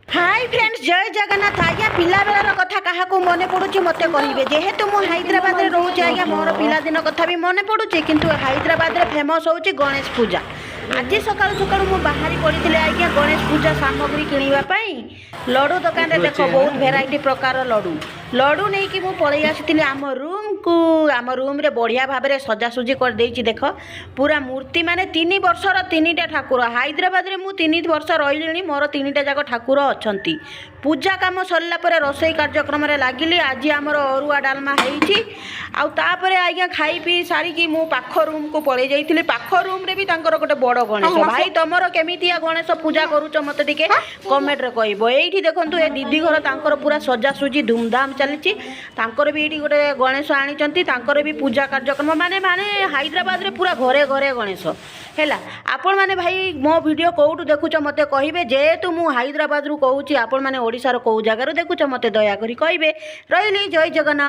Hi friends जय जगन्नाथ आज्ञा पिला बेलर कथा क्या मन पड़ुची मत कहे जेहेतु मु हैदराबाद रोचे आज्ञा मोर पिलादिन कथा भी मन पड़ुची किंतु हैदराबाद फेमस होची गणेश पूजा। आज सकाल सकाल मु बाहरी पड़ी आज्ञा गणेश पूजा सामग्री किणापी लड्डू दुकान में देख बहुत भेराइटी प्रकार लड्डू लड्डू नहीं कि मुझे पलि आसी आम रूम को आम रूम रे बढ़िया भाव में सजासुजी कर देछि देख पूरा मूर्ति माने 3 वर्षर 3टा ठाकुर हैदराबाद रे मु 3 वर्ष रही मोर 3टा जाक ठाकुर अच्छी पूजा काम सरला पर रोसई कार्यक्रम लगिली आज आमर अरुआ डालमा होपर आज्ञा खाई पी सारिकी मु पाख रूम को पलि जाइली पाख रूम रे भी तांकर गोटे बड़ गणेश भाई तुमर केमितिया गणेश पूजा करूच मत टिके कमेंट रे कहबो। एठी देखंतु ए दीदी घर तांकर पूरा सजासुजी धूमधाम चली तांकर भी एठी गोटे गणेश आनिचंती तांकर भी पूजा कार्यक्रम माने माने हैदराबाद रे पूरा घरे घरे गणेश हैला। आपण माने भाई मो वीडियो कोउटु देखुच मते कहिबे जेहेतु मु हैदराबाद रु कहूची आपण माने ओडिसा रो कोउ जगार देखुच मते दया करी कहिबे। रहिली जय जगन्नाथ।